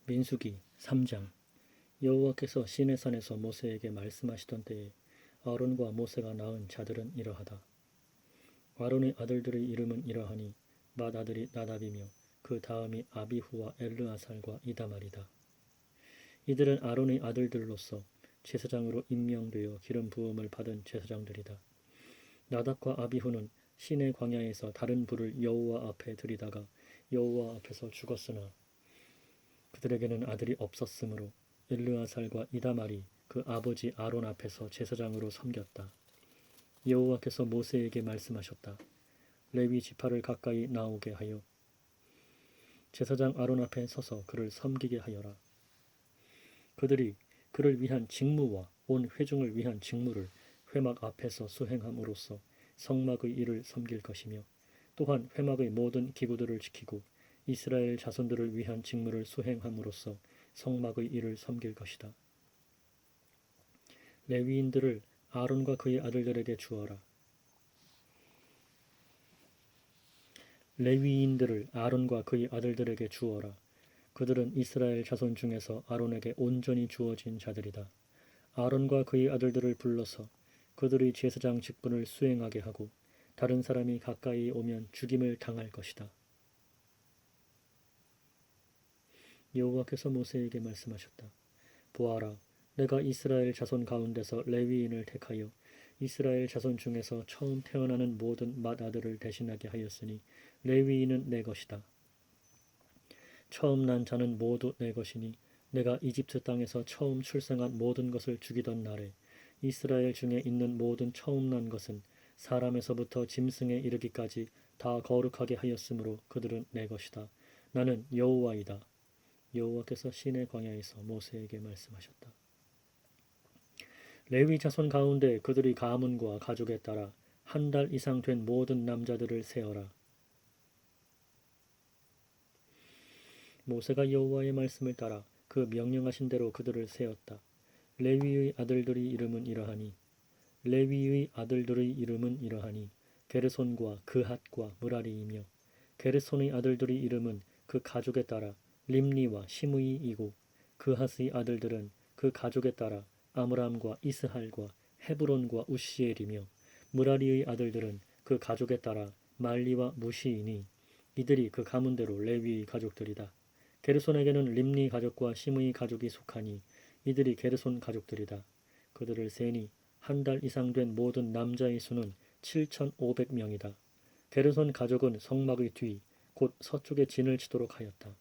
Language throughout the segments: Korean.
민수기 3장. 여호와께서 시내산에서 모세에게 말씀하시던 때에 아론과 모세가 낳은 자들은 이러하다. 아론의 아들들의 이름은 이러하니 맏아들이 나답이며 그 다음이 아비후와 엘르아살과 이다말이다. 이들은 아론의 아들들로서 제사장으로 임명되어 기름 부음을 받은 제사장들이다. 나답과 아비후는 시내 광야에서 다른 불을 여호와 앞에 들이다가 여호와 앞에서 죽었으나 그들에게는 아들이 없었으므로 엘르아살과 이다말이 그 아버지 아론 앞에서 제사장으로 섬겼다. 여호와께서 모세에게 말씀하셨다. 레위 지파를 가까이 나오게 하여 제사장 아론 앞에 서서 그를 섬기게 하여라. 그들이 그를 위한 직무와 온 회중을 위한 직무를 회막 앞에서 수행함으로써 성막의 일을 섬길 것이며 또한 회막의 모든 기구들을 지키고 이스라엘 자손들을 위한 직무를 수행함으로써 성막의 일을 섬길 것이다. 레위인들을 아론과 그의 아들들에게 주어라. 레위인들을 아론과 그의 아들들에게 주어라. 그들은 이스라엘 자손 중에서 아론에게 온전히 주어진 자들이다. 아론과 그의 아들들을 불러서 그들의 제사장 직분을 수행하게 하고 다른 사람이 가까이 오면 죽임을 당할 것이다. 여호와께서 모세에게 말씀하셨다. 보아라, 내가 이스라엘 자손 가운데서 레위인을 택하여 이스라엘 자손 중에서 처음 태어나는 모든 맏아들을 대신하게 하였으니 레위인은 내 것이다. 처음 난 자는 모두 내 것이니 내가 이집트 땅에서 처음 출생한 모든 것을 죽이던 날에 이스라엘 중에 있는 모든 처음 난 것은 사람에서부터 짐승에 이르기까지 다 거룩하게 하였으므로 그들은 내 것이다. 나는 여호와이다. 여호와께서 시내 광야에서 모세에게 말씀하셨다. 레위 자손 가운데 그들의 가문과 가족에 따라 한 달 이상 된 모든 남자들을 세어라. 모세가 여호와의 말씀을 따라 그 명령하신 대로 그들을 세었다. 레위의 아들들의 이름은 이러하니 게르손과 그핫과 무라리이며 게르손의 아들들의 이름은 그 가족에 따라 림니와 시므이이고 그핫의 아들들은 그 가족에 따라 아므람과 이스할과 헤브론과 우시엘이며 무라리의 아들들은 그 가족에 따라 말리와 무시이니 이들이 그 가문대로 레위의 가족들이다. 게르손에게는 림니 가족과 시므이 가족이 속하니 이들이 게르손 가족들이다. 그들을 세니 한 달 이상 된 모든 남자의 수는 7,500명이다. 게르손 가족은 성막의 뒤 곧 서쪽에 진을 치도록 하였다.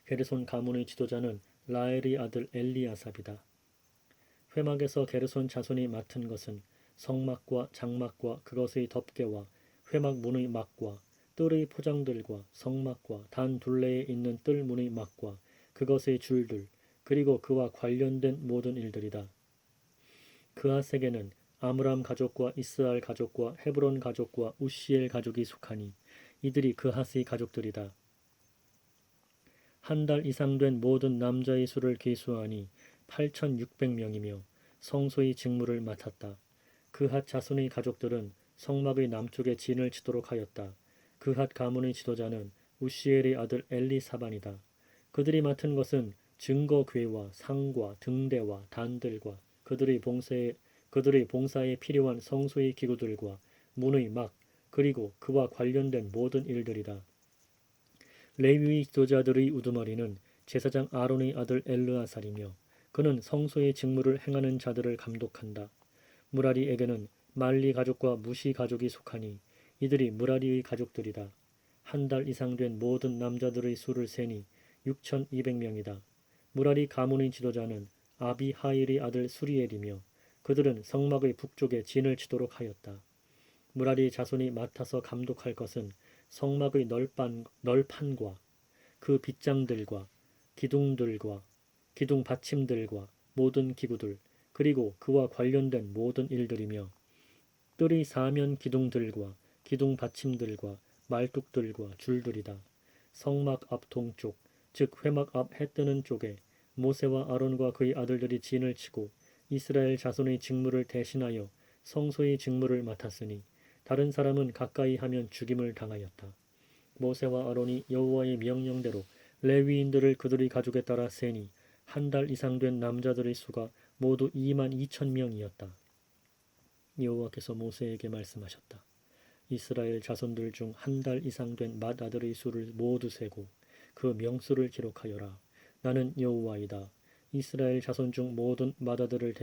게르손 가문의 지도자는 라엘의 아들 엘리아삽이다. 회막에서 게르손 자손이 맡은 것은 성막과 장막과 그것의 덮개와 회막 문의 막과 뜰의 포장들과 성막과 단 둘레에 있는 뜰 문의 막과 그것의 줄들 그리고 그와 관련된 모든 일들이다. 그핫에게는 아므람 가족과 이스알 가족과 헤브론 가족과 우시엘 가족이 속하니 이들이 그핫의 가족들이다. 한 달 이상 된 모든 남자의 수를 계수하니 8,600명이며 성소의 직무를 맡았다. 그핫 자손의 가족들은 성막의 남쪽에 진을 치도록 하였다. 그핫 가문의 지도자는 우시엘의 아들 엘리사반이다. 그들이 맡은 것은 증거궤와 상과 등대와 단들과 그들의 봉사에 필요한 성소의 기구들과 문의 막 그리고 그와 관련된 모든 일들이다. 레위의 지도자들의 우두머리는 제사장 아론의 아들 엘르아살이며 그는 성소의 직무를 행하는 자들을 감독한다. 무라리에게는 말리 가족과 무시 가족이 속하니 이들이 무라리의 가족들이다. 한 달 이상 된 모든 남자들의 수를 세니 6,200명이다. 무라리 가문의 지도자는 아비하일의 아들 수리엘이며 그들은 성막의 북쪽에 진을 치도록 하였다. 무라리 자손이 맡아서 감독할 것은 성막의 널판과 그 빗장들과 기둥들과 기둥 받침들과 모든 기구들 그리고 그와 관련된 모든 일들이며 뜰의 사면 기둥들과 기둥 받침들과 말뚝들과 줄들이다. 성막 앞 동쪽 즉 회막 앞 해 뜨는 쪽에 모세와 아론과 그의 아들들이 진을 치고 이스라엘 자손의 직무를 대신하여 성소의 직무를 맡았으니 다른 사람은 가까이 하면 죽임을 당하였다. 모세와 아론이 여호와의 명령대로 레위인들을 그들의 가족에 따라 세니 한 달 이상 된 남자들의 수가 모두 2만 2천 명이었다. 여호와께서 모세에게 말씀하셨다. 이스라엘 자손들 중 한 달 이상 된 맏아들의 수를 모두 세고 그 명수를 기록하여라. 나는 여호와이다. 이스라엘 자손 중 모든 맏아들을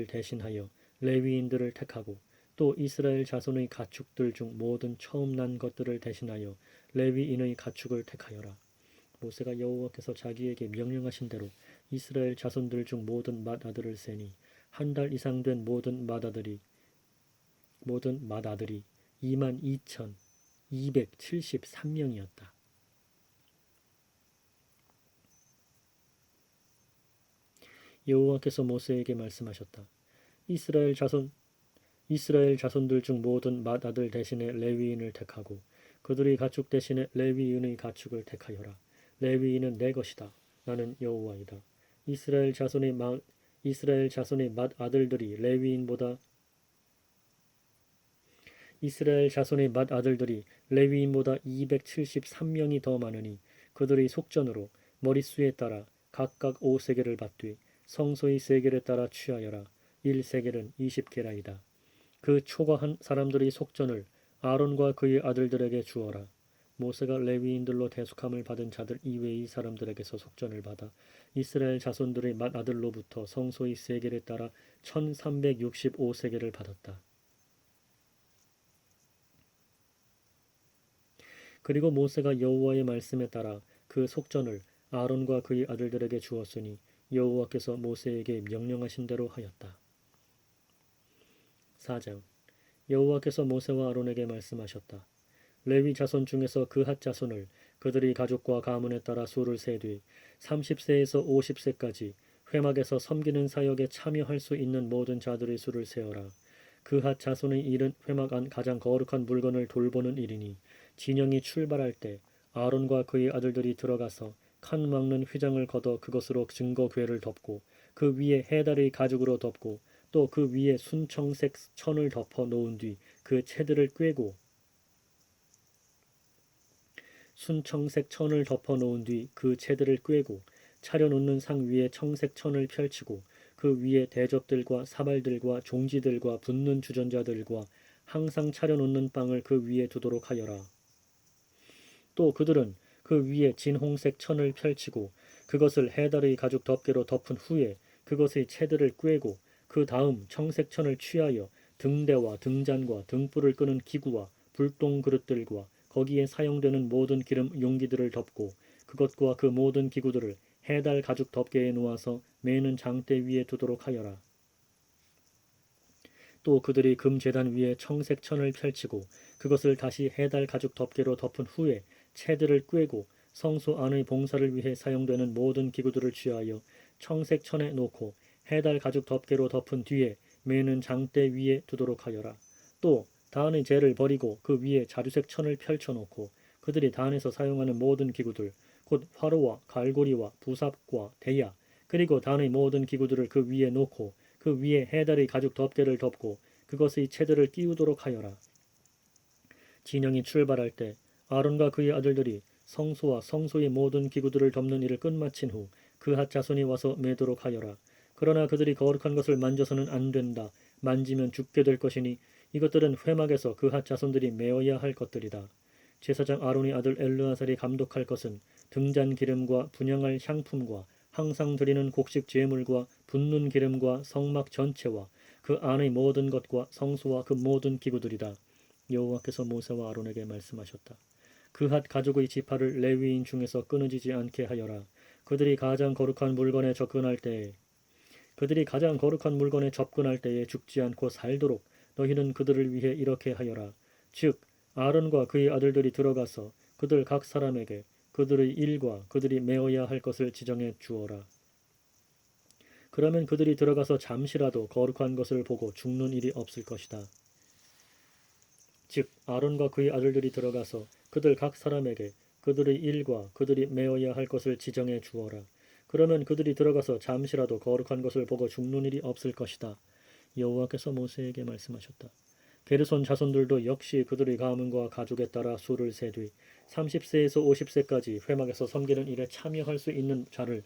대신하여 레위인들을 택하고 또 이스라엘 자손의 가축들 중 모든 처음 난 것들을 대신하여 레위인의 가축을 택하여라. 모세가 여호와께서 자기에게 명령하신 대로 이스라엘 자손들 중 모든 맏아들을 세니 한 달 이상 된 모든 맏아들이 2만 2,273명이었다. 여호와께서 모세에게 말씀하셨다. 이스라엘 자손들 중 모든 맏아들 대신에 레위인을 택하고 그들의 가축 대신에 레위인의 가축을 택하여라. 레위인은 내 것이다. 나는 여호와이다. 이스라엘 자손의 맏아들들이 레위인보다 273명이 더 많으니 그들의 속전으로 머릿수에 따라 각각 5세겔을 받되 성소의 세겔에 따라 취하여라. 1세겔은 20게라이다. 그 초과한 사람들의 속전을 아론과 그의 아들들에게 주어라. 모세가 레위인들로 대속함을 받은 자들 이외의 사람들에게서 속전을 받아 이스라엘 자손들의 맏아들로부터 성소의 세겔에 따라 1365세겔을 받았다. 그리고 모세가 여호와의 말씀에 따라 그 속전을 아론과 그의 아들들에게 주었으니 여호와께서 모세에게 명령하신 대로 하였다. 4장. 여호와께서 모세와 아론에게 말씀하셨다. 레위 자손 중에서 그핫 자손을 그들의 가족과 가문에 따라 수를 세되 30세에서 50세까지 회막에서 섬기는 사역에 참여할 수 있는 모든 자들의 수를 세어라. 그핫 자손의 일은 회막 안 가장 거룩한 물건을 돌보는 일이니 진영이 출발할 때 아론과 그의 아들들이 들어가서 칸 막는 휘장을 걷어 그것으로 증거궤를 덮고 그 위에 해달의 가죽으로 덮고 또 그 위에 순청색 천을 덮어 놓은 뒤 그 채들을 꿰고 차려놓는 상 위에 청색 천을 펼치고 그 위에 대접들과 사발들과 종지들과 붓는 주전자들과 항상 차려놓는 빵을 그 위에 두도록 하여라. 또 그들은 그 위에 진홍색 천을 펼치고 그것을 해달의 가죽 덮개로 덮은 후에 그것의 채들을 꿰고 그 다음 청색 천을 취하여 등대와 등잔과 등불을 끄는 기구와 불똥 그릇들과 거기에 사용되는 모든 기름 용기들을 덮고 그것과 그 모든 기구들을 해달 가죽 덮개에 놓아서 매는 장대 위에 두도록 하여라. 또 그들이 금 제단 위에 청색 천을 펼치고 그것을 다시 해달 가죽 덮개로 덮은 후에 채들을 꿰고 성소 안의 봉사를 위해 사용되는 모든 기구들을 취하여 청색 천에 놓고 해달 가죽 덮개로 덮은 뒤에 매는 장대 위에 두도록 하여라. 또 단의 재를 버리고 그 위에 자주색 천을 펼쳐놓고 그들이 단에서 사용하는 모든 기구들 곧 화로와 갈고리와 부삽과 대야 그리고 단의 모든 기구들을 그 위에 놓고 그 위에 해달의 가죽 덮개를 덮고 그것의 채들을 끼우도록 하여라. 진영이 출발할 때 아론과 그의 아들들이 성소와 성소의 모든 기구들을 덮는 일을 끝마친 후 그핫 자손이 와서 매도록 하여라. 그러나 그들이 거룩한 것을 만져서는 안 된다. 만지면 죽게 될 것이니 이것들은 회막에서 그핫 자손들이 메어야 할 것들이다. 제사장 아론의 아들 엘르아살이 감독할 것은 등잔 기름과 분향할 향품과 항상 드리는 곡식 제물과 붓는 기름과 성막 전체와 그 안의 모든 것과 성소와 그 모든 기구들이다. 여호와께서 모세와 아론에게 말씀하셨다. 그핫 가족의 지파를 레위인 중에서 끊어지지 않게 하여라. 그들이 가장 거룩한 물건에 접근할 때에 죽지 않고 살도록 너희는 그들을 위해 이렇게 하여라. 즉 아론과 그의 아들들이 들어가서 그들 각 사람에게 그들의 일과 그들이 메어야 할 것을 지정해 주어라. 그러면 그들이 들어가서 잠시라도 거룩한 것을 보고 죽는 일이 없을 것이다. 즉 아론과 그의 아들들이 들어가서 그들 각 사람에게 그들의 일과 그들이 메어야 할 것을 지정해 주어라. 그러면 그들이 들어가서 잠시라도 거룩한 것을 보고 죽는 일이 없을 것이다. 여호와께서 모세에게 말씀하셨다. 게르손 자손들도 역시 그들의 가문과 가족에 따라 수를 세뒤 30세에서 50세까지 회막에서 섬기는 일에 참여할 수 있는 자를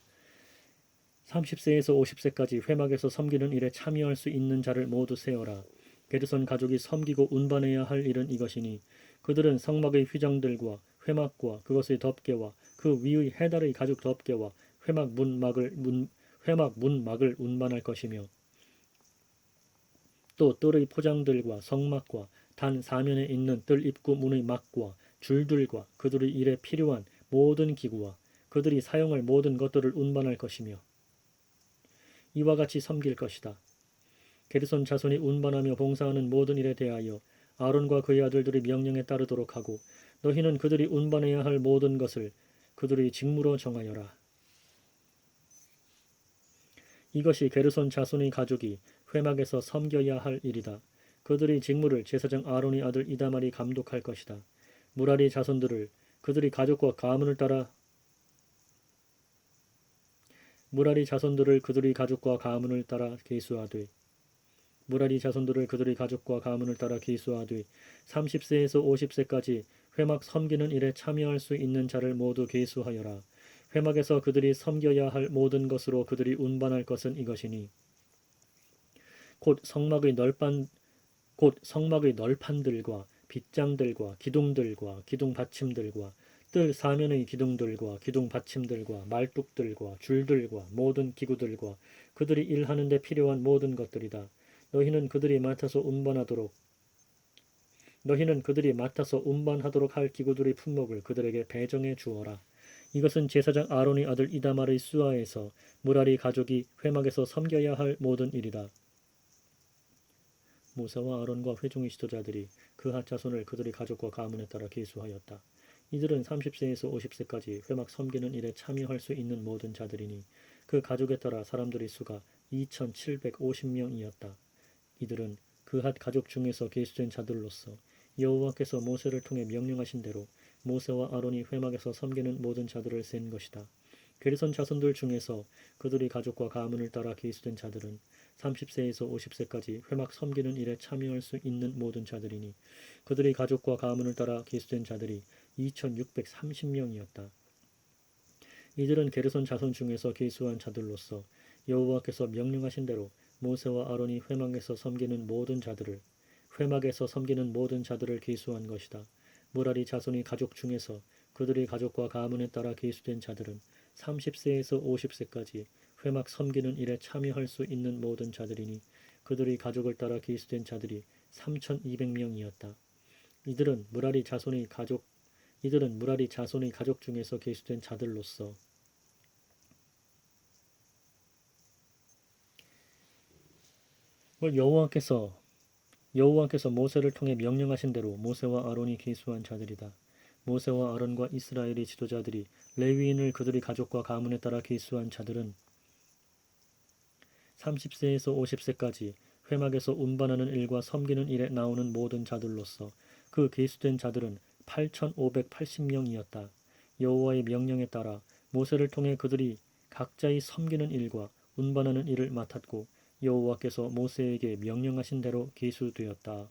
30세에서 50세까지 회막에서 섬기는 일에 참여할 수 있는 자를 모두 세어라. 게르손 가족이 섬기고 운반해야 할 일은 이것이니 그들은 성막의 휘장들과 회막과 그것의 덮개와 그 위의 해달의 가죽 덮개와 회막 문막을 운반할 것이며 또 뜰의 포장들과 성막과 단 사면에 있는 뜰 입구 문의 막과 줄들과 그들의 일에 필요한 모든 기구와 그들이 사용할 모든 것들을 운반할 것이며 이와 같이 섬길 것이다. 게르손 자손이 운반하며 봉사하는 모든 일에 대하여 아론과 그의 아들들의 명령에 따르도록 하고 너희는 그들이 운반해야 할 모든 것을 그들의 직무로 정하여라. 이것이 게르손 자손의 가족이 회막에서 섬겨야 할 일이다. 그들의 직무를 제사장 아론의 아들 이다말이 감독할 것이다. 무라리 자손들을 그들의 가족과 가문을 따라 계수하되 무라리 자손들을 그들의 가족과 가문을 따라 계수하되 30세에서 50세까지 회막 섬기는 일에 참여할 수 있는 자를 모두 계수하여라. 회막에서 그들이 섬겨야 할 모든 것으로 그들이 운반할 것은 이것이니 곧 성막의 널판들과 빗장들과 기둥들과 기둥 받침들과 뜰 사면의 기둥들과 기둥 받침들과 말뚝들과 줄들과 모든 기구들과 그들이 일하는 데 필요한 모든 것들이다. 너희는 그들이 맡아서 운반하도록 할 기구들의 품목을 그들에게 배정해 주어라. 이것은 제사장 아론의 아들 이다말의 수하에서 무라리 가족이 회막에서 섬겨야 할 모든 일이다. 모세와 아론과 회중의 지도자들이 그핫 자손을 그들의 가족과 가문에 따라 계수하였다. 이들은 30세에서 50세까지 회막 섬기는 일에 참여할 수 있는 모든 자들이니 그 가족에 따라 사람들의 수가 2750명이었다. 이들은 그핫 가족 중에서 계수된 자들로서 여호와께서 모세를 통해 명령하신 대로 모세와 아론이 회막에서 섬기는 모든 자들을 센 것이다. 게르손 자손들 중에서 그들의 가족과 가문을 따라 계수된 자들은 30세에서 50세까지 회막 섬기는 일에 참여할 수 있는 모든 자들이니 그들의 가족과 가문을 따라 계수된 자들이 2630명이었다. 이들은 게르손 자손 중에서 계수한 자들로서 여호와께서 명령하신 대로 모세와 아론이 회막에서 섬기는 모든 자들을 계수한 것이다. 무라리 자손의 가족 중에서 그들의 가족과 가문에 따라 계수된 자들은 30세에서 50세까지 회막 섬기는 일에 참여할 수 있는 모든 자들이니 그들의 가족을 따라 계수된 자들이 3200명이었다. 이들은 무라리 자손의 가족 중에서 계수된 자들로서 여호와께서 모세를 통해 명령하신 대로 모세와 아론이 계수한 자들이다. 모세와 아론과 이스라엘의 지도자들이 레위인을 그들의 가족과 가문에 따라 계수한 자들은 30세에서 50세까지 회막에서 운반하는 일과 섬기는 일에 나오는 모든 자들로서 그 계수된 자들은 8580명이었다. 여호와의 명령에 따라 모세를 통해 그들이 각자의 섬기는 일과 운반하는 일을 맡았고 여호와께서 모세에게 명령하신 대로 계수되었다.